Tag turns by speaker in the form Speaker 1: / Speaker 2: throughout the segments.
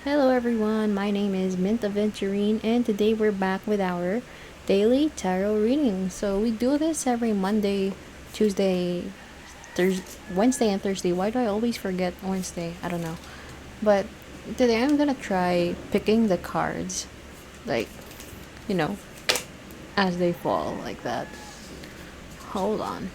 Speaker 1: Hello everyone, my name is Mint Aventurine and today we're back with our daily tarot reading. So we do this every Monday, Tuesday, Wednesday and Thursday. Why do I always forget Wednesday? I don't know. But today I'm gonna try picking the cards like, you know, as they fall like that. Hold on.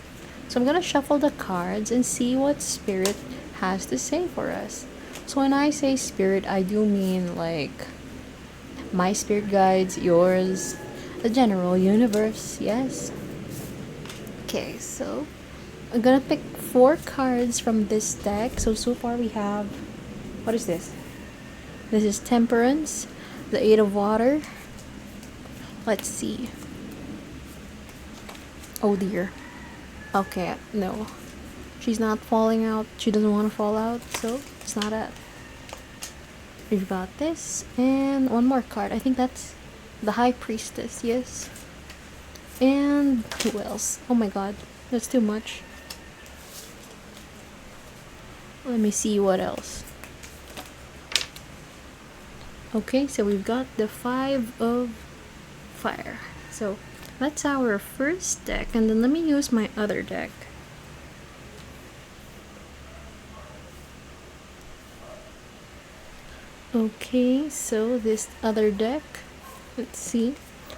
Speaker 1: So I'm gonna shuffle the cards and see what spirit has to say for us. So when I say spirit, I do mean like my spirit guides, yours, the general universe, yes. Okay, so I'm gonna pick four cards from this deck. So far we have, what is this? This is Temperance, the Eight of Water. Let's see. Oh dear. Okay, no. She's not falling out. She doesn't want to fall out, so it's not that. We've got this, and one more card. I think that's the High Priestess, yes. And who else? Oh my god, that's too much. Let me see what else. Okay, so we've got the Five of Fire. So that's our first deck, and then let me use my other deck. Okay, so this other deck, let's see.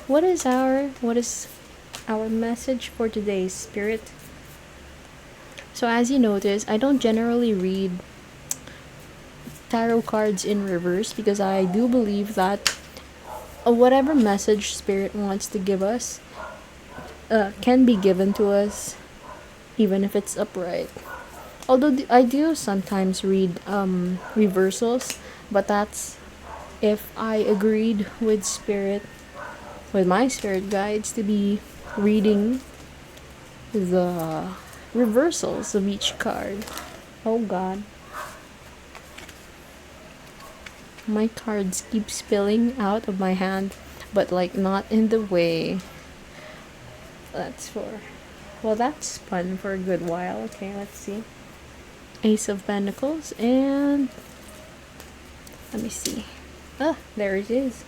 Speaker 1: What is our message for today's spirit? So as you notice, I don't generally read tarot cards in reverse because I do believe that whatever message spirit wants to give us can be given to us even if it's upright. Although I do sometimes read reversals, but that's if I agreed with my spirit guides to be reading the reversals of each card. Oh god. My cards keep spilling out of my hand, but like not in the way that's fun for a good while. Okay, let's see. Ace of Pentacles, and let me see. There it is.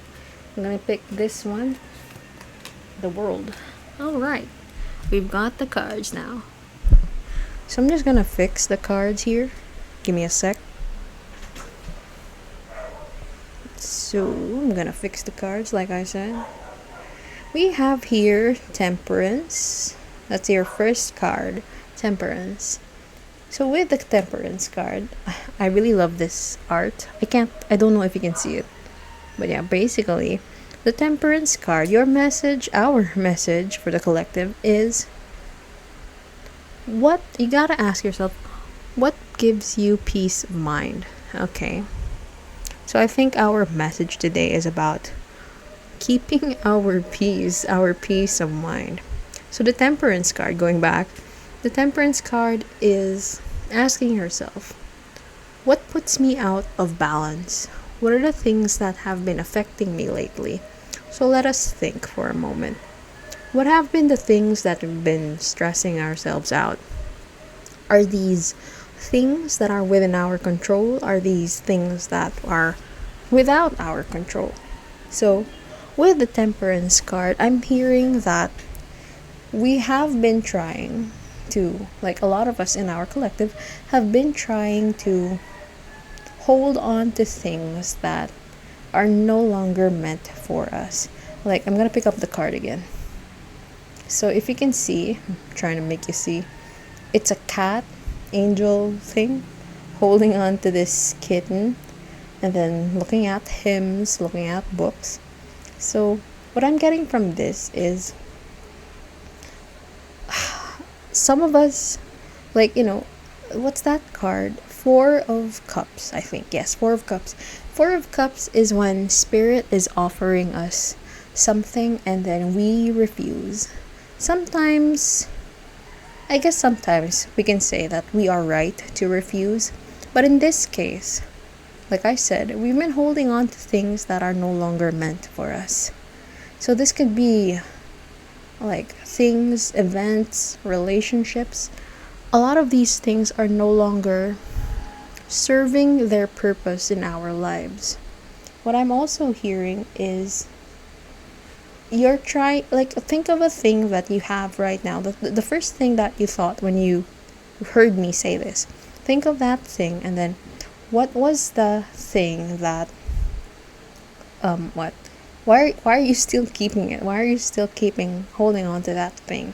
Speaker 1: I'm gonna pick this one. The World. Alright. We've got the cards now. So I'm just gonna fix the cards here. Give me a sec. So I'm gonna fix the cards like I said. We have here Temperance. That's your first card. Temperance. So with the Temperance card, I really love this art. I don't know if you can see it. But yeah, basically, the Temperance card, our message for the collective is what you gotta ask yourself, what gives you peace of mind? Okay. So I think our message today is about keeping our peace of mind. So the Temperance card, going back, the Temperance card is asking yourself, what puts me out of balance? What are the things that have been affecting me lately? So let us think for a moment. What have been the things that have been stressing ourselves out? Are these things that are within our control? Are these things that are without our control? So with the Temperance card, I'm hearing that we have been trying to, like a lot of us in our collective, have been trying to hold on to things that are no longer meant for us. Like, I'm gonna pick up the card again. So if you can see, I'm trying to make you see, it's a cat angel thing holding on to this kitten and then looking at hymns, looking at books. So what I'm getting from this is some of us, like, what's that card? Four of Cups, I think. Yes, Four of Cups. Four of Cups is when Spirit is offering us something and then we refuse. Sometimes we can say that we are right to refuse. But in this case, like I said, we've been holding on to things that are no longer meant for us. So this could be like things, events, relationships. A lot of these things are no longer serving their purpose in our lives. what I'm also hearing is you're trying, like, think of a thing that you have right now. The first thing that you thought when you heard me say this, think of that thing, and then what was the thing that, what? Why are you still keeping it? Why are you still keeping holding on to that thing?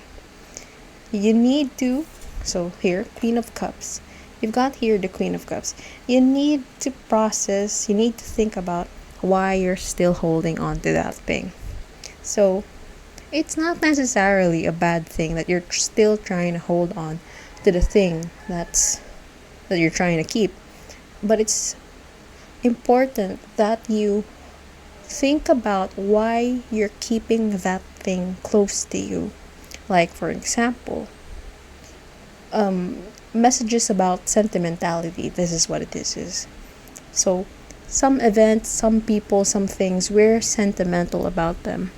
Speaker 1: You need to, so here, Queen of Cups. You've got here the Queen of Cups. You need to process, you need to think about why you're still holding on to that thing. So, it's not necessarily a bad thing that you're still trying to hold on to the thing that you're trying to keep. But it's important that you think about why you're keeping that thing close to you. Like, for example, messages about sentimentality. This is what it is. So, some events, some people, some things, we're sentimental about them.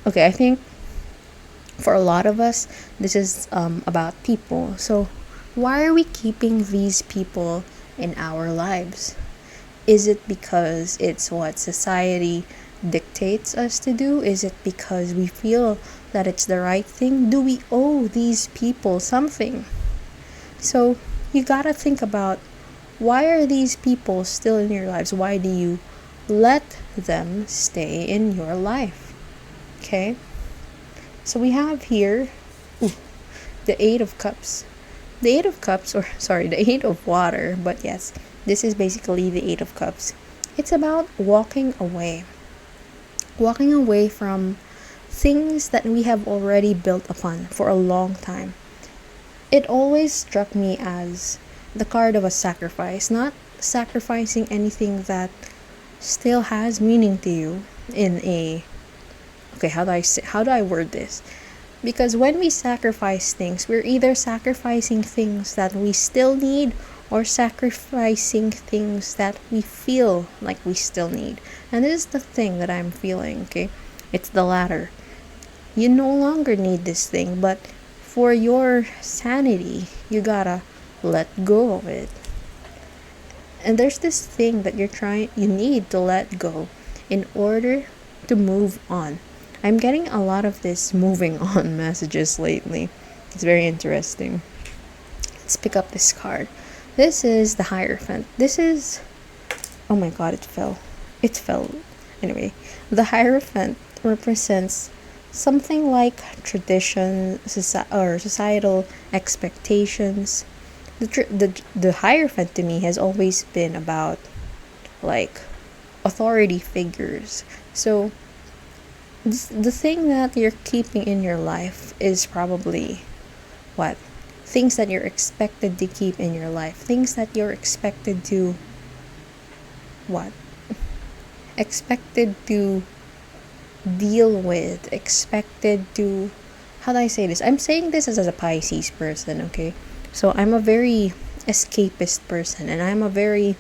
Speaker 1: Okay, I think for a lot of us, this is about people. So, why are we keeping these people in our lives? Is it because it's what society dictates us to do? Is it because we feel that it's the right thing? Do we owe these people something? So you gotta think about, why are these people still in your lives? Why do you let them stay in your life? Okay? So we have here the Eight of Cups. The Eight of Cups, or sorry, the Eight of Water, but yes, this is basically the Eight of Cups. It's about walking away. Walking away from things that we have already built upon for a long time. It always struck me as the card of a sacrifice, not sacrificing anything that still has meaning to you in a, okay, how do I word this? Because when we sacrifice things, we're either sacrificing things that we still need or sacrificing things that we feel like we still need. And this is the thing that I'm feeling, okay? It's the latter. You no longer need this thing, but for your sanity, you gotta let go of it. And there's this thing that you need to let go in order to move on. I'm getting a lot of this moving on messages lately. It's very interesting. Let's pick up this card. This is the Hierophant. This is, oh my god, it fell. It fell. Anyway, the Hierophant represents something like tradition or societal expectations. The Hierophant to me has always been about, like, authority figures. So the thing that you're keeping in your life is probably what? Things that you're expected to keep in your life. Things that you're expected to what? Expected to deal with. Expected to, how do I say this? I'm saying this as a Pisces person, okay? So I'm a very escapist person, and I'm a very,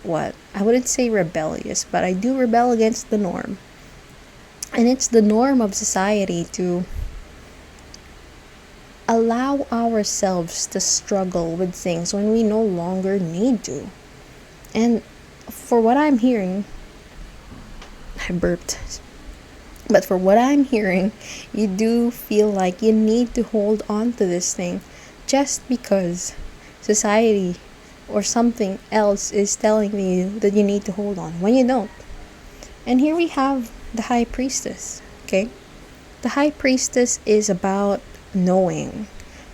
Speaker 1: what? I wouldn't say rebellious, but I do rebel against the norm. And it's the norm of society to allow ourselves to struggle with things when we no longer need to. And for what I'm hearing, I burped. But for what I'm hearing, you do feel like you need to hold on to this thing just because society or something else is telling you that you need to hold on when you don't. And here we have the High Priestess, okay? The High Priestess is about knowing.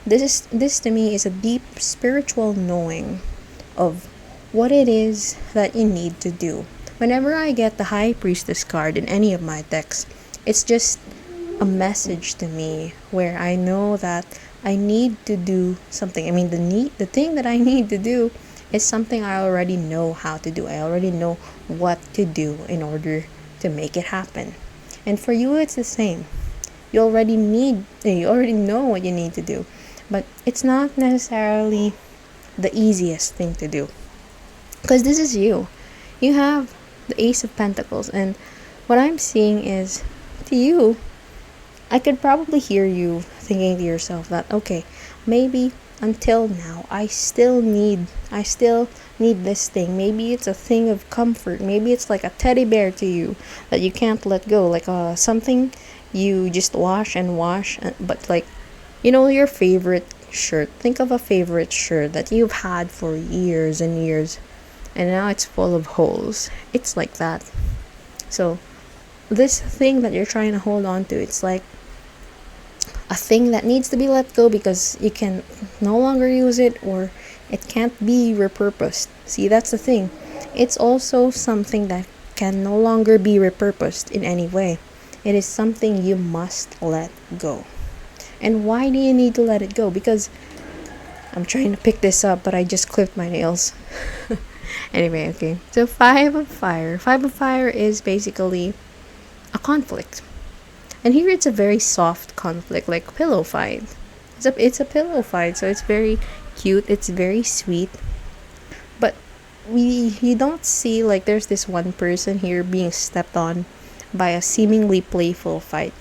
Speaker 1: This to me is a deep spiritual knowing of what it is that you need to do. Whenever I get the High Priestess card in any of my decks, it's just a message to me where I know that I need to do something. I mean, the thing that I need to do is something I already know how to do. I already know what to do in order to make it happen. And for you, it's the same. You already know what you need to do, but it's not necessarily the easiest thing to do, because this is you. You have the Ace of Pentacles, and what I'm seeing is, to you, I could probably hear you thinking to yourself that, okay, maybe until now, I still need this thing. Maybe it's a thing of comfort. Maybe it's like a teddy bear to you that you can't let go, like something you just wash and wash, but like, your favorite shirt. Think of a favorite shirt that you've had for years and years, and now it's full of holes. It's like that. So this thing that you're trying to hold on to, it's like a thing that needs to be let go because you can no longer use it, or it can't be repurposed. See, that's the thing. It's also something that can no longer be repurposed in any way. It is something you must let go. And why do you need to let it go? Because I'm trying to pick this up, but I just clipped my nails. Anyway, okay. So, Five of Fire. Five of Fire is basically a conflict. And here it's a very soft conflict, like pillow fight. It's a pillow fight, so it's very cute, it's very sweet. But you don't see, like, there's this one person here being stepped on by a seemingly playful fight.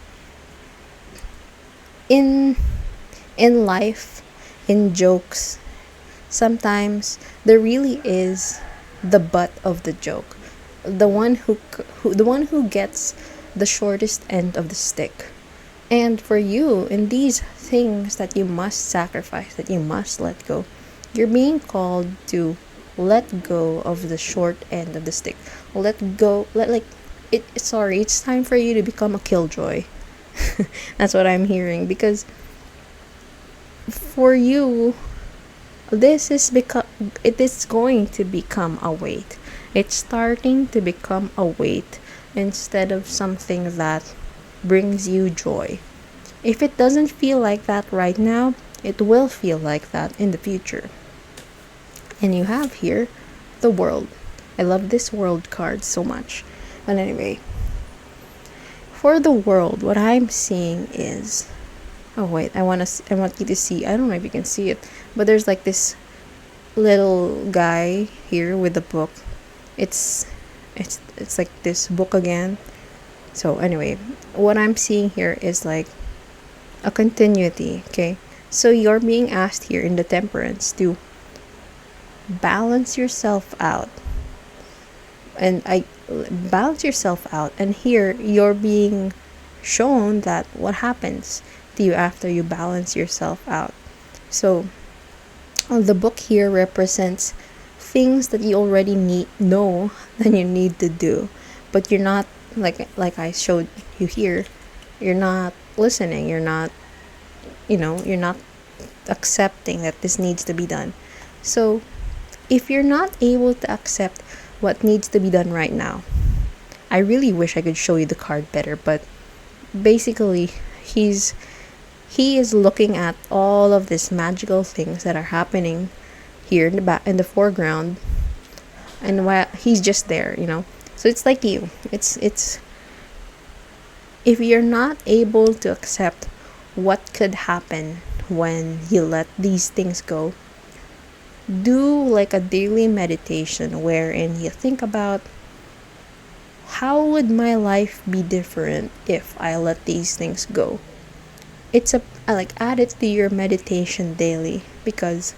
Speaker 1: In life, in jokes, sometimes there really is the butt of the joke, the one who gets the shortest end of the stick. And for you, in these things that you must sacrifice, that you must let go, you're being called to let go of the short end of the stick. Let go, it's time for you to become a killjoy. That's what I'm hearing, because for you, it is going to become a weight. It's starting to become a weight instead of something that brings you joy. If it doesn't feel like that right now, it will feel like that in the future. And you have here the world. I love this world card so much. But anyway, for the world, what I'm seeing is, oh wait, I want you to see. I don't know if you can see it, but there's like this little guy here with a book. It's like this book again. So anyway, what I'm seeing here is like a continuity, okay? So you're being asked here in the Temperance to balance yourself out. And I balance yourself out, and here you're being shown that what happens to you after you balance yourself out. So the book here represents things that you already know that you need to do, but you're not, like I showed you here, you're not listening, you're not accepting that this needs to be done. So if you're not able to accept what needs to be done right now, I really wish I could show you the card better, but basically he is looking at all of these magical things that are happening here in the foreground, and while he's just there. So it's like you. It's if you're not able to accept what could happen when you let these things go, do like a daily meditation wherein you think about, how would my life be different if I let these things go? I like add it to your meditation daily, because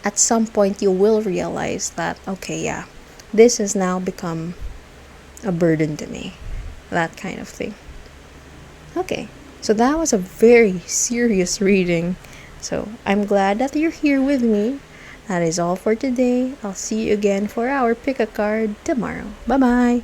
Speaker 1: at some point you will realize that, okay, yeah, this has now become a burden to me, that kind of thing. Okay, so that was a very serious reading. So I'm glad that you're here with me. That is all for today. I'll see you again for our pick a card tomorrow. Bye bye.